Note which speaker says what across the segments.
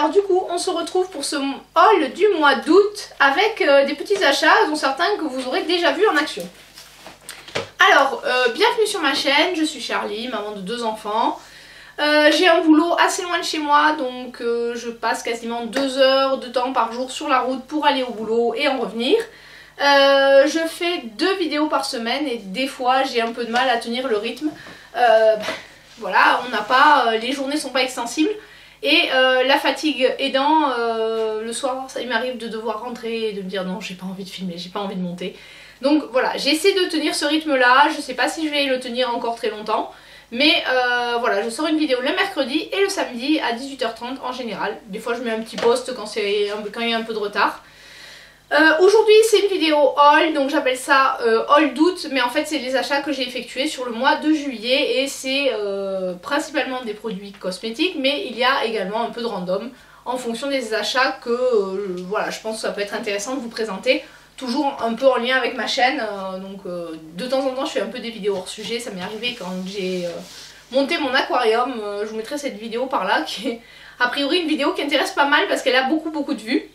Speaker 1: Alors du coup on se retrouve pour ce haul du mois d'août avec des petits achats dont certains que vous aurez déjà vus en action. Alors bienvenue sur ma chaîne, je suis Charlie, maman de 2 enfants. J'ai un boulot assez loin de chez moi, donc je passe quasiment 2 heures de temps par jour sur la route pour aller au boulot et en revenir. Je fais 2 vidéos par semaine et des fois j'ai un peu de mal à tenir le rythme. Voilà, on n'a pas, les journées sont pas extensibles et la fatigue aidant, le soir ça m'arrive de devoir rentrer et de me dire non, j'ai pas envie de filmer, j'ai pas envie de monter. Donc voilà, j'essaie de tenir ce rythme là, je sais pas si je vais le tenir encore très longtemps. Mais voilà, je sors une vidéo le mercredi et le samedi à 18h30 en général. Des fois je mets un petit post quand il y a un peu de retard. Aujourd'hui c'est une vidéo haul, donc j'appelle ça haul d'août, mais en fait c'est les achats que j'ai effectués sur le mois de juillet et c'est principalement des produits cosmétiques, mais il y a également un peu de random en fonction des achats que voilà, je pense que ça peut être intéressant de vous présenter. Toujours un peu en lien avec ma chaîne, donc de temps en temps je fais un peu des vidéos hors sujet. Ça m'est arrivé quand j'ai monté mon aquarium, je vous mettrai cette vidéo par là qui est a priori une vidéo qui intéresse pas mal parce qu'elle a beaucoup de vues.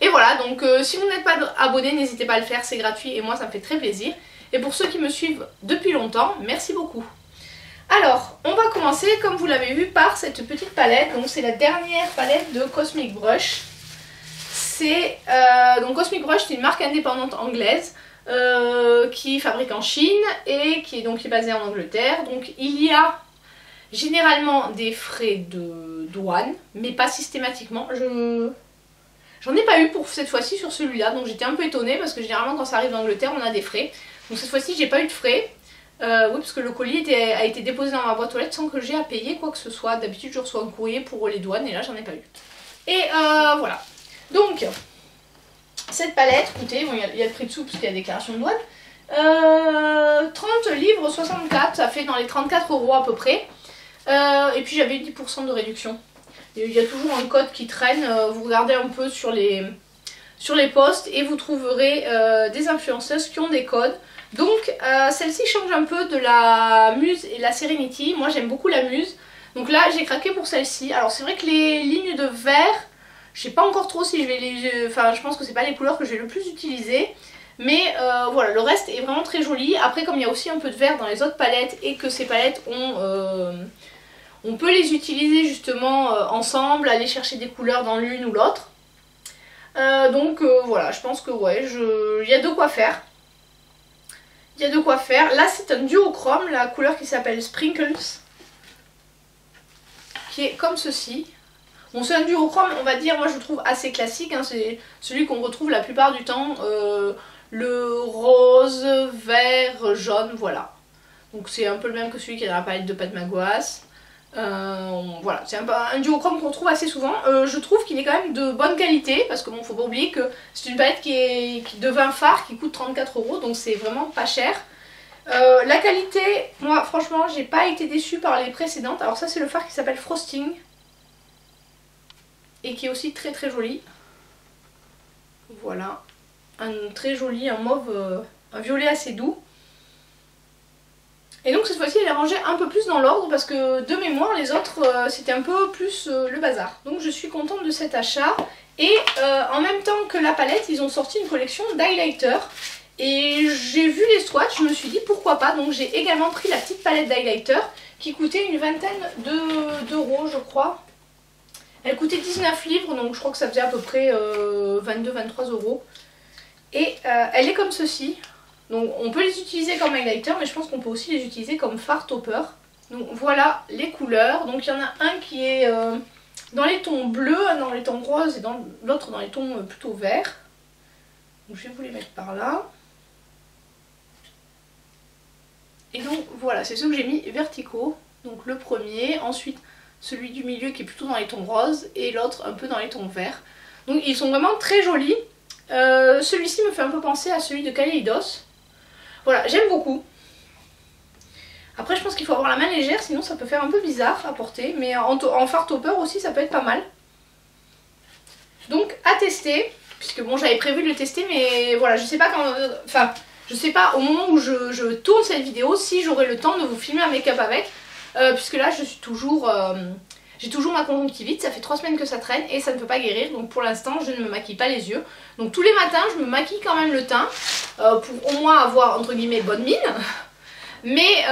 Speaker 1: Et voilà, donc si vous n'êtes pas abonné, n'hésitez pas à le faire, c'est gratuit et moi ça me fait très plaisir. Et pour ceux qui me suivent depuis longtemps, merci beaucoup. Alors, on va commencer comme vous l'avez vu par cette petite palette, donc c'est la dernière palette de Cosmic Brush. Donc Cosmic Brush, c'est une marque indépendante anglaise qui fabrique en Chine et qui est basée en Angleterre. Donc il y a généralement des frais de douane, mais pas systématiquement. J'en ai pas eu pour cette fois-ci sur celui-là, donc j'étais un peu étonnée parce que généralement quand ça arrive d'Angleterre on a des frais. Donc cette fois-ci j'ai pas eu de frais. Oui, parce que le colis a été déposé dans ma boîte aux lettres sans que j'ai à payer quoi que ce soit. D'habitude je reçois un courrier pour les douanes et là j'en ai pas eu. Et voilà. Donc, cette palette, écoutez, bon, il y a le prix dessous parce qu'il y a déclaration de douane. 30 livres 64, ça fait dans les 34 € à peu près. Et puis j'avais eu 10% de réduction. Il y a toujours un code qui traîne, vous regardez un peu sur les posts et vous trouverez des influenceuses qui ont des codes. Donc celle-ci change un peu de la Muse et la Serenity. Moi j'aime beaucoup la Muse. Donc là j'ai craqué pour celle-ci. Alors c'est vrai que les lignes de vert, je sais pas encore trop si je vais les... Enfin je pense que c'est pas les couleurs que je vais le plus utiliser. Mais voilà, le reste est vraiment très joli. Après comme il y a aussi un peu de vert dans les autres palettes et que ces palettes ont... on peut les utiliser justement ensemble, aller chercher des couleurs dans l'une ou l'autre. Donc voilà, je pense que ouais, il y a de quoi faire. Il y a de quoi faire. Là c'est un duochrome, la couleur qui s'appelle Sprinkles. Qui est comme ceci. Bon c'est un duochrome, on va dire, moi je le trouve assez classique, hein, c'est celui qu'on retrouve la plupart du temps, le rose, vert, jaune, voilà. Donc c'est un peu le même que celui qui est dans la palette de Pat McGrath. Voilà, c'est un duochrome qu'on trouve assez souvent. Je trouve qu'il est quand même de bonne qualité, parce que bon, faut pas oublier que c'est une palette de vin phare qui coûte 34 €, donc c'est vraiment pas cher. La qualité, moi franchement j'ai pas été déçue par les précédentes. Alors ça c'est le fard qui s'appelle Frosting. Et qui est aussi très très joli. Voilà, un très joli, un mauve, un violet assez doux. Et donc cette fois-ci elle est rangée un peu plus dans l'ordre parce que de mémoire les autres c'était un peu plus le bazar. Donc je suis contente de cet achat. Et en même temps que la palette ils ont sorti une collection d'highlighters. Et j'ai vu les swatchs, je me suis dit pourquoi pas. Donc j'ai également pris la petite palette d'highlighter qui coûtait une vingtaine d'euros je crois. Elle coûtait 19 livres, donc je crois que ça faisait à peu près 22-23 €. Et elle est comme ceci. Donc on peut les utiliser comme highlighter, mais je pense qu'on peut aussi les utiliser comme fard topper. Donc voilà les couleurs. Donc il y en a un qui est dans les tons bleus, un dans les tons roses et l'autre dans les tons plutôt verts. Donc je vais vous les mettre par là. Et donc voilà, c'est ceux que j'ai mis verticaux. Donc le premier, ensuite celui du milieu qui est plutôt dans les tons roses et l'autre un peu dans les tons verts. Donc ils sont vraiment très jolis. Celui-ci me fait un peu penser à celui de Kaleidos. Voilà, j'aime beaucoup. Après je pense qu'il faut avoir la main légère, sinon ça peut faire un peu bizarre à porter. Mais en fard topper aussi ça peut être pas mal. Donc à tester, puisque bon j'avais prévu de le tester, mais voilà, je sais pas quand... Enfin, je sais pas au moment où je tourne cette vidéo si j'aurai le temps de vous filmer un make-up avec. Puisque là je suis toujours J'ai toujours ma conjonctivite, ça fait 3 semaines que ça traîne et ça ne peut pas guérir, donc pour l'instant je ne me maquille pas les yeux. Donc tous les matins je me maquille quand même le teint pour au moins avoir entre guillemets bonne mine. Mais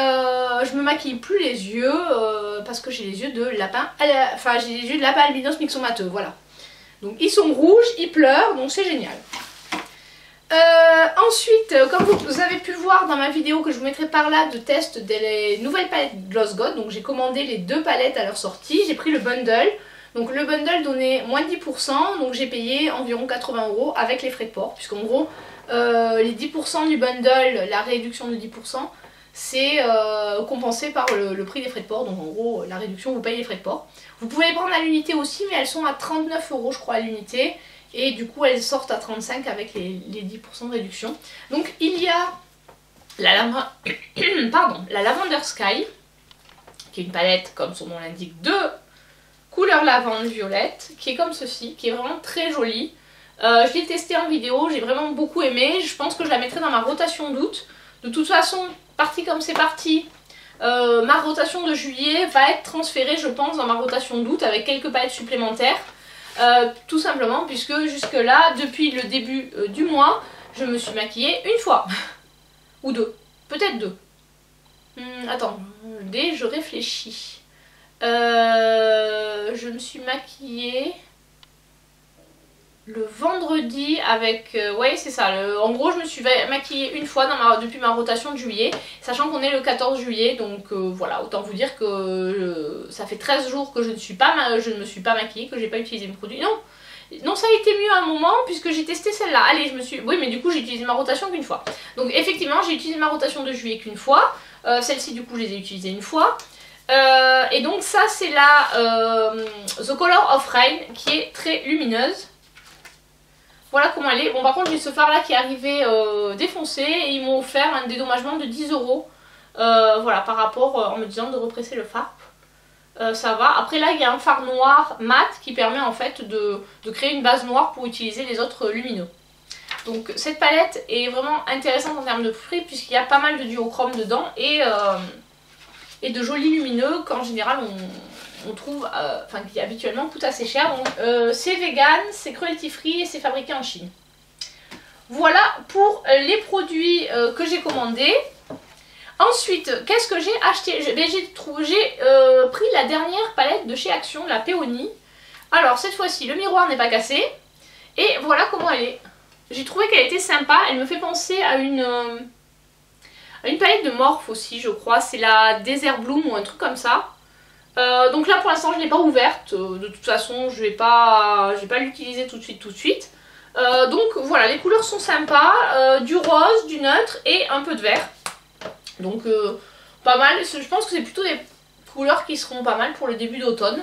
Speaker 1: je me maquille plus les yeux parce que j'ai les yeux de lapin, enfin j'ai les yeux de lapin albinos myxomateux, voilà. Donc ils sont rouges, ils pleurent, donc c'est génial. Ensuite, comme vous avez pu voir dans ma vidéo que je vous mettrai par là de test des nouvelles palettes Gloss God, donc j'ai commandé les 2 palettes à leur sortie, j'ai pris le bundle, donc le bundle donnait moins de 10%, donc j'ai payé environ 80 € avec les frais de port, puisqu'en gros les 10% du bundle, la réduction de 10%, c'est compensé par le prix des frais de port, donc en gros la réduction vous payez les frais de port. Vous pouvez les prendre à l'unité aussi, mais elles sont à 39 € je crois à l'unité. Et du coup elles sortent à 35 avec les 10% de réduction. Donc il y a la Lavender Sky, qui est une palette comme son nom l'indique de couleur lavande violette, qui est comme ceci, qui est vraiment très jolie. Je l'ai testée en vidéo, j'ai vraiment beaucoup aimé, je pense que je la mettrai dans ma rotation d'août. De toute façon, parti comme c'est parti, ma rotation de juillet va être transférée je pense dans ma rotation d'août avec quelques palettes supplémentaires. Tout simplement puisque jusque là depuis le début du mois je me suis maquillée une fois ou 2, peut-être 2. Attendez, je réfléchis. Je me suis maquillée le vendredi avec... ouais c'est ça, en gros je me suis maquillée une fois depuis ma rotation de juillet, sachant qu'on est le 14 juillet, donc voilà, autant vous dire que ça fait 13 jours que je ne me suis pas maquillée, que j'ai pas utilisé mes produits. Non, ça a été mieux à un moment puisque j'ai testé celle-là. Allez, oui mais du coup j'ai utilisé ma rotation qu'une fois. Donc effectivement j'ai utilisé ma rotation de juillet qu'une fois, celle-ci du coup je les ai utilisées une fois. Et donc ça c'est la The Color of Rain qui est très lumineuse. Voilà comment elle est. Bon par contre j'ai ce fard là qui est arrivé défoncé et ils m'ont offert un dédommagement de 10 €. Voilà, par rapport en me disant de represser le fard. Ça va. Après là il y a un fard noir mat qui permet en fait de créer une base noire pour utiliser les autres lumineux. Donc cette palette est vraiment intéressante en termes de prix puisqu'il y a pas mal de duochrome dedans et de jolis lumineux qu'en général on trouve, enfin qui habituellement coûtent assez cher. Donc c'est vegan, c'est cruelty free et c'est fabriqué en Chine. Voilà pour les produits que j'ai commandés. Ensuite, qu'est-ce que j'ai acheté? J'ai pris la dernière palette de chez Action, la Peony. Alors cette fois-ci le miroir n'est pas cassé. Et voilà comment elle est. J'ai trouvé qu'elle était sympa, elle me fait penser à une palette de Morphe aussi je crois. C'est la Desert Bloom ou un truc comme ça. Donc là pour l'instant je ne l'ai pas ouverte, de toute façon je vais pas l'utiliser tout de suite. Donc voilà, les couleurs sont sympas, du rose, du neutre et un peu de vert. Donc pas mal, je pense que c'est plutôt des couleurs qui seront pas mal pour le début d'automne.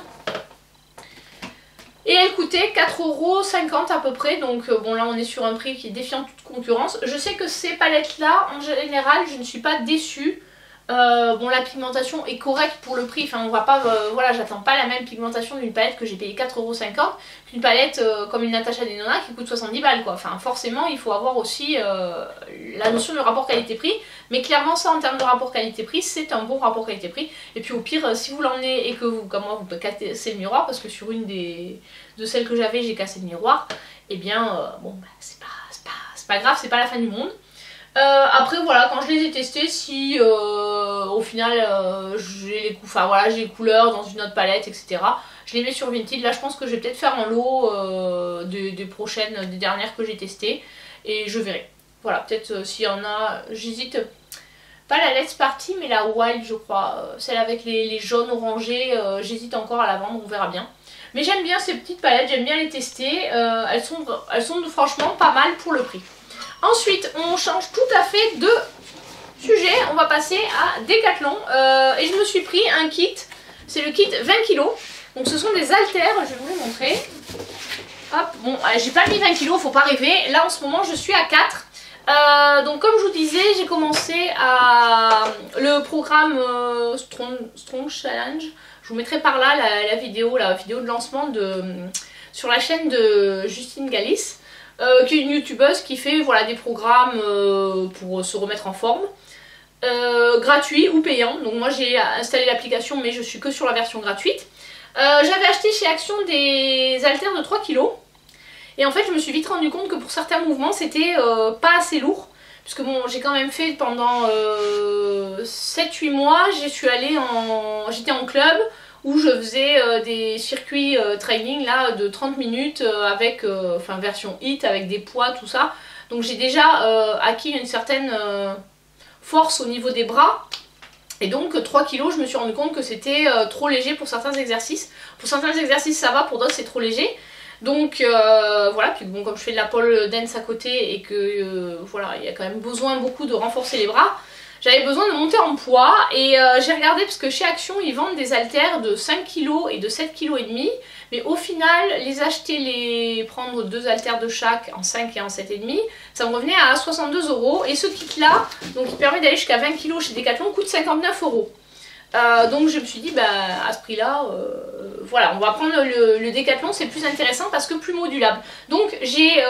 Speaker 1: Et elle coûtait 4,50 € à peu près, donc bon là on est sur un prix qui est défiant toute concurrence. Je sais que ces palettes là en général je ne suis pas déçue. Bon la pigmentation est correcte pour le prix, enfin on va pas, voilà j'attends pas la même pigmentation d'une palette que j'ai payé 4,50 € qu'une palette comme une Natasha Denona qui coûte 70 balles quoi. Enfin forcément il faut avoir aussi la notion de rapport qualité-prix, mais clairement ça en termes de rapport qualité-prix c'est un bon rapport qualité-prix. Et puis au pire si vous l'emmenez et que vous, comme moi vous pouvez casser le miroir, parce que sur une de celles que j'avais j'ai cassé le miroir, et bien bon bah, c'est pas grave, c'est pas la fin du monde. Après voilà, quand je les ai testés, si au final j'ai les couleurs dans une autre palette etc, je les mets sur Vinted. Là je pense que je vais peut-être faire un lot des dernières que j'ai testées et je verrai. Voilà, peut-être s'il y en a, j'hésite, pas la Let's Party mais la Wild je crois, celle avec les jaunes orangés, j'hésite encore à la vendre, on verra bien. Mais j'aime bien ces petites palettes, j'aime bien les tester, elles sont franchement pas mal pour le prix. Ensuite, on change tout à fait de sujet, on va passer à Decathlon et je me suis pris un kit, c'est le kit 20 kg. Donc ce sont des haltères, je vais vous les montrer. Hop, bon, j'ai pas mis 20 kg, faut pas rêver. Là en ce moment je suis à 4. Donc comme je vous disais, j'ai commencé le programme Strong Challenge. Je vous mettrai par là la vidéo de lancement sur la chaîne de Justine Galis. Qui est une youtubeuse qui fait voilà, des programmes pour se remettre en forme, gratuits ou payants. Donc moi j'ai installé l'application mais je suis que sur la version gratuite. J'avais acheté chez Action des haltères de 3 kg. Et en fait je me suis vite rendu compte que pour certains mouvements c'était pas assez lourd. Puisque bon, j'ai quand même fait pendant 7-8 mois, j'étais en club où je faisais des circuits training là, de 30 minutes avec, version HIIT avec des poids, tout ça. Donc j'ai déjà acquis une certaine force au niveau des bras. Et donc 3 kg, je me suis rendu compte que c'était trop léger pour certains exercices. Pour certains exercices ça va, pour d'autres c'est trop léger. Donc voilà, puis bon, comme je fais de la pole dance à côté et que voilà, il y a quand même besoin beaucoup de renforcer les bras, j'avais besoin de monter en poids et j'ai regardé parce que chez Action ils vendent des haltères de 5 kg et de 7 kg et demi, mais au final prendre 2 haltères de chaque en 5 et en 7,5, ça me revenait à 62 € et ce kit là, donc qui permet d'aller jusqu'à 20 kg chez Decathlon, coûte 59 €. Donc je me suis dit bah à ce prix là voilà, on va prendre le Decathlon, c'est plus intéressant parce que plus modulable. Donc j'ai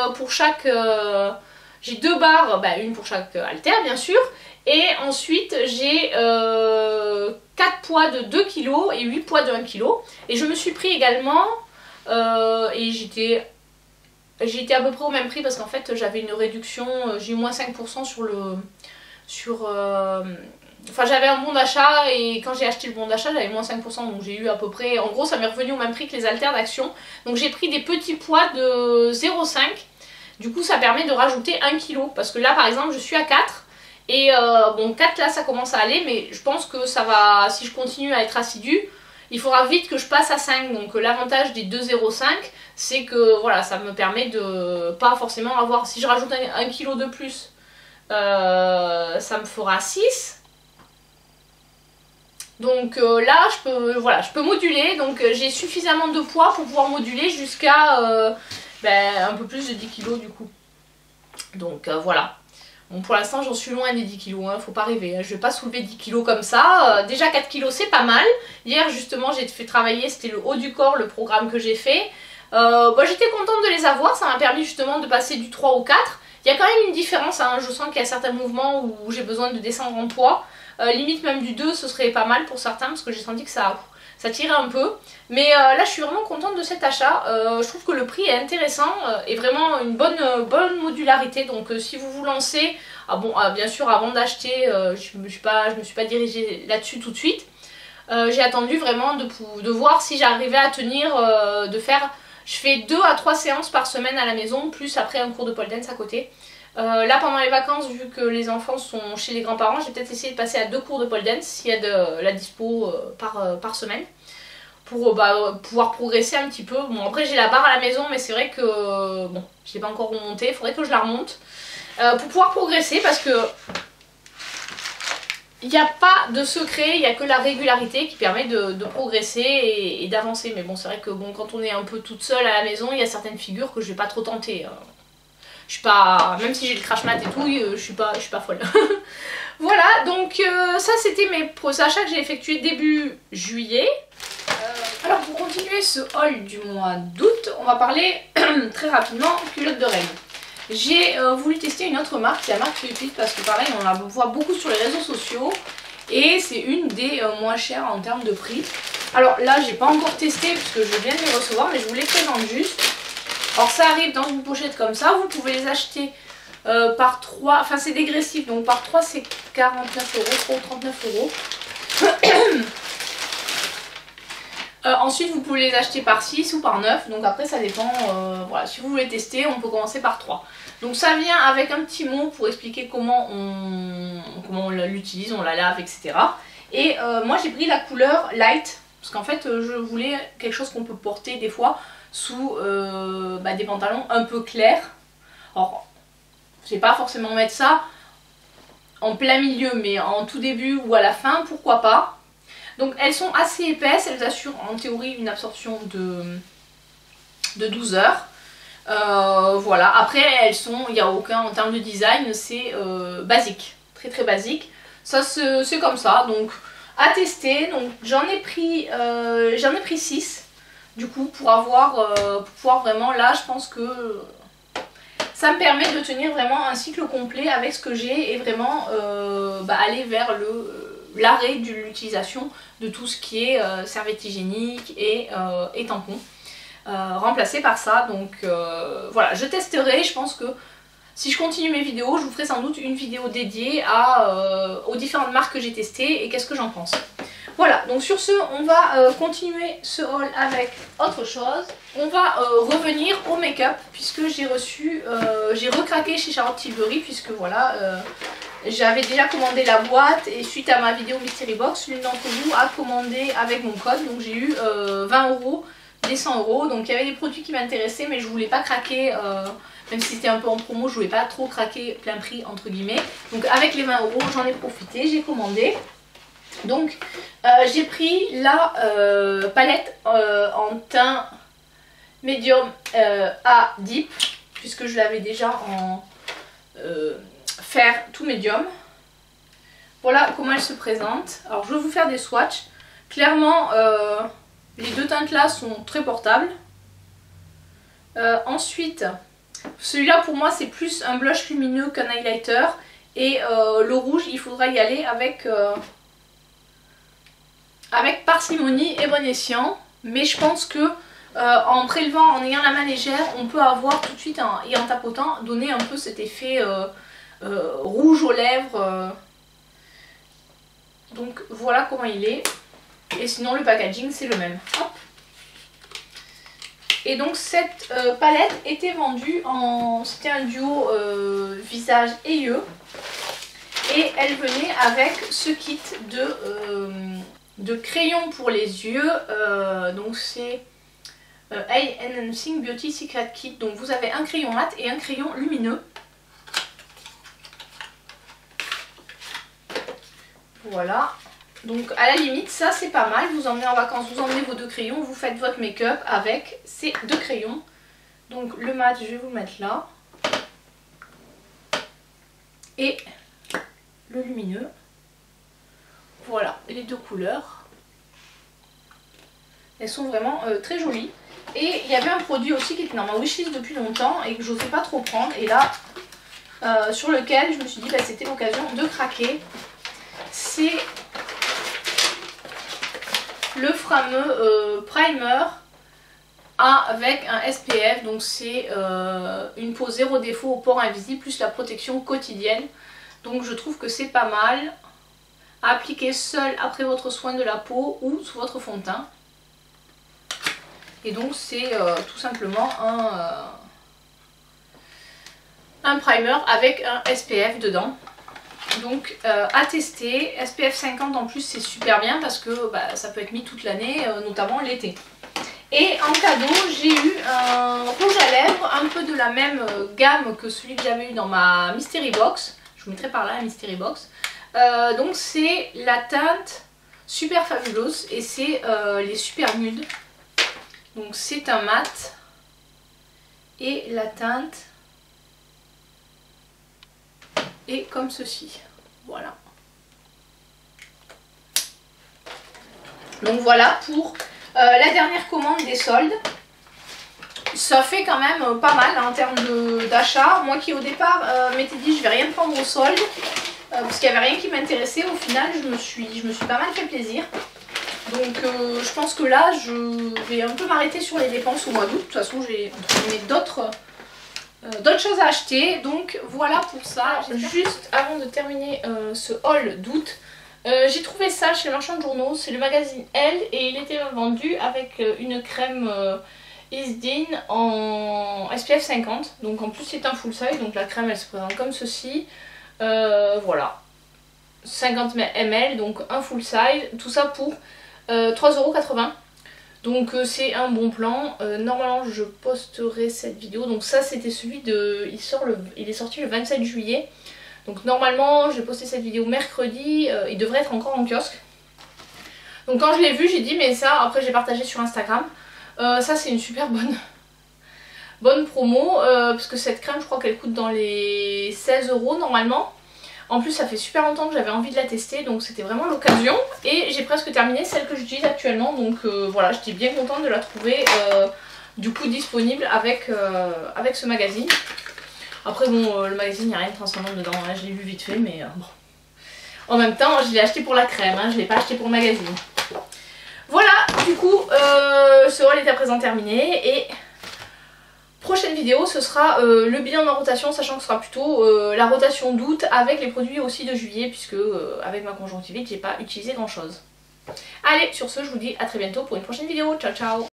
Speaker 1: j'ai 2 barres, bah, une pour chaque haltère bien sûr, et ensuite j'ai 4 poids de 2 kg et 8 poids de 1 kg. Et je me suis pris également et j'étais à peu près au même prix parce qu'en fait j'avais une réduction, j'ai eu moins 5% enfin j'avais un bon d'achat et quand j'ai acheté le bon d'achat j'avais moins 5%, donc j'ai eu à peu près, en gros ça m'est revenu au même prix que les haltères d'Action. Donc j'ai pris des petits poids de 0,5, du coup ça permet de rajouter 1 kg parce que là par exemple je suis à 4 et bon 4 là ça commence à aller, mais je pense que ça va, si je continue à être assidue, il faudra vite que je passe à 5. Donc l'avantage des 2,05 c'est que voilà, ça me permet de pas forcément avoir, si je rajoute 1 kg de plus ça me fera 6. Donc là je peux moduler, donc j'ai suffisamment de poids pour pouvoir moduler jusqu'à un peu plus de 10 kg du coup. Donc voilà. Bon, pour l'instant j'en suis loin des 10 kg, hein, faut pas rêver, hein. Je vais pas soulever 10 kg comme ça. Déjà 4 kg c'est pas mal. Hier justement j'ai fait travailler, c'était le haut du corps, le programme que j'ai fait. J'étais contente de les avoir, ça m'a permis justement de passer du 3 au 4. Il y a quand même une différence, hein. Je sens qu'il y a certains mouvements où j'ai besoin de descendre en poids. Limite même du 2 ce serait pas mal pour certains parce que j'ai senti que ça tirait un peu. Mais là je suis vraiment contente de cet achat. Je trouve que le prix est intéressant et vraiment une bonne modularité. Donc si vous vous lancez, bien sûr avant d'acheter, je me suis pas dirigée là-dessus tout de suite. J'ai attendu vraiment de voir si j'arrivais à tenir, je fais 2 à 3 séances par semaine à la maison, plus après un cours de pole dance à côté. Là pendant les vacances, vu que les enfants sont chez les grands-parents, j'ai peut-être essayé de passer à 2 cours de pole dance s'il y a de la dispo par semaine, pour pouvoir progresser un petit peu. Bon après j'ai la barre à la maison, mais c'est vrai que bon, je l'ai pas encore remontée, il faudrait que je la remonte pour pouvoir progresser, parce que il n'y a pas de secret, il n'y a que la régularité qui permet de progresser et d'avancer. Mais bon, c'est vrai que bon, quand on est un peu toute seule à la maison, il y a certaines figures que je vais pas trop tenter. Je suis pas, même si j'ai le crash mat et tout, je suis pas folle. Voilà, donc ça c'était mes achats que j'ai effectués début juillet. Alors pour continuer ce haul du mois d'août, on va parler très rapidement culottes de règles. J'ai voulu tester une autre marque, c'est la marque Pupit, parce que pareil on la voit beaucoup sur les réseaux sociaux et c'est une des moins chères en termes de prix. Alors là j'ai pas encore testé puisque je viens de les recevoir, mais je vous les présente juste. Alors ça arrive dans une pochette comme ça, vous pouvez les acheter par 3, enfin c'est dégressif, donc par 3 c'est 49 €, 39 €. Ensuite vous pouvez les acheter par 6 ou par 9, donc après ça dépend, voilà, si vous voulez tester on peut commencer par 3. Donc ça vient avec un petit mot pour expliquer comment on l'utilise, on la lave, etc. Et moi j'ai pris la couleur light, parce qu'en fait je voulais quelque chose qu'on peut porter des fois sous des pantalons un peu clairs. Alors je vais pas forcément mettre ça en plein milieu, mais en tout début ou à la fin, pourquoi pas. Donc elles sont assez épaisses, elles assurent en théorie une absorption de 12 heures. Voilà, après il n'y a aucun, en termes de design, c'est basique, très très basique. Ça c'est comme ça, donc à tester. Donc j'en ai pris 6 du coup pour pouvoir vraiment, là je pense que ça me permet de tenir vraiment un cycle complet avec ce que j'ai et vraiment aller vers l'arrêt de l'utilisation de tout ce qui est serviette hygiénique et tampons, remplacé par ça. Donc voilà, je testerai. Je pense que si je continue mes vidéos, je vous ferai sans doute une vidéo dédiée aux différentes marques que j'ai testées et qu'est-ce que j'en pense. Voilà, donc sur ce, on va continuer ce haul avec autre chose. On va revenir au make-up puisque j'ai recraqué chez Charlotte Tilbury puisque voilà, j'avais déjà commandé la boîte et suite à ma vidéo Mystery Box, l'une d'entre vous a commandé avec mon code, donc j'ai eu 20 € des 100 €. Donc il y avait des produits qui m'intéressaient mais je voulais pas craquer, même si c'était un peu en promo, je voulais pas trop craquer plein prix entre guillemets. Donc avec les 20 € j'en ai profité, j'ai commandé. Donc j'ai pris la palette en teint médium à deep puisque je l'avais déjà en fer tout médium. Voilà comment elle se présente. Alors je vais vous faire des swatchs. Clairement les deux teintes là sont très portables. Ensuite celui-là pour moi c'est plus un blush lumineux qu'un highlighter. Et le rouge il faudra y aller avec parcimonie et bon escient, mais je pense que en prélevant, en ayant la main légère, on peut avoir tout de suite et en tapotant donner un peu cet effet rouge aux lèvres. Donc voilà comment il est. Et sinon le packaging c'est le même. Hop. Et donc cette palette était vendue en... C'était un duo visage et yeux. Et elle venait avec ce kit de crayons pour les yeux. Donc c'est Eye Enhancing Beauty Secret Kit. Donc vous avez un crayon mat et un crayon lumineux. Voilà. Donc à la limite ça c'est pas mal. Vous emmenez en vacances, vous emmenez vos deux crayons, vous faites votre make-up avec ces deux crayons. Donc le mat je vais vous le mettre là. Et le lumineux. Voilà les deux couleurs. Elles sont vraiment très jolies. Et il y avait un produit aussi qui était dans ma wishlist depuis longtemps et que je n'osais pas trop prendre. Et là, sur lequel je me suis dit bah, c'était l'occasion de craquer. C'est le fameux primer avec un SPF. Donc c'est une peau zéro défaut aux pores invisibles plus la protection quotidienne. Donc je trouve que c'est pas mal à appliquer seul après votre soin de la peau ou sous votre fond de teint. Et donc c'est tout simplement un primer avec un SPF dedans. Donc à tester, SPF 50 en plus c'est super bien parce que bah, ça peut être mis toute l'année, notamment l'été. Et en cadeau j'ai eu un rouge à lèvres un peu de la même gamme que celui que j'avais eu dans ma Mystery Box. Je vous mettrai par là la Mystery Box. Donc c'est la teinte Super Fabulous et c'est les Super Nude. Donc c'est un mat et la teinte est comme ceci. Voilà. Donc voilà pour la dernière commande des soldes. Ça fait quand même pas mal en termes d'achat. Moi qui au départ m'étais dit je vais rien prendre au solde parce qu'il n'y avait rien qui m'intéressait. Au final je me suis pas mal fait plaisir. Donc je pense que là je vais un peu m'arrêter sur les dépenses au mois d'août. De toute façon j'ai d'autres choses à acheter. Donc voilà pour ça. Juste avant de terminer ce haul d'août, j'ai trouvé ça chez le marchand de journaux. C'est le magazine Elle et il était vendu avec une crème Isdin en SPF 50. Donc en plus c'est un full size. Donc la crème elle se présente comme ceci. Voilà. 50 ml donc un full size. Tout ça pour 3,80 €. Donc c'est un bon plan. Normalement je posterai cette vidéo. Donc ça c'était celui de... Il est sorti le 27 juillet. Donc normalement j'ai posté cette vidéo mercredi. Il devrait être encore en kiosque. Donc quand je l'ai vu j'ai dit mais ça, après j'ai partagé sur Instagram. Ça c'est une super bonne promo. Parce que cette crème je crois qu'elle coûte dans les 16 € normalement. En plus ça fait super longtemps que j'avais envie de la tester, donc c'était vraiment l'occasion. Et j'ai presque terminé celle que j'utilise actuellement, donc voilà, j'étais bien contente de la trouver du coup disponible avec ce magazine. Après bon, le magazine il n'y a rien de transcendant dedans, hein, je l'ai vu vite fait mais bon. En même temps, je l'ai acheté pour la crème, hein, je l'ai pas acheté pour le magazine. Voilà, du coup, ce haul est à présent terminé et prochaine vidéo ce sera le bilan de ma rotation, sachant que ce sera plutôt la rotation d'août avec les produits aussi de juillet, puisque avec ma conjonctivite j'ai pas utilisé grand chose. Allez, sur ce je vous dis à très bientôt pour une prochaine vidéo, ciao ciao.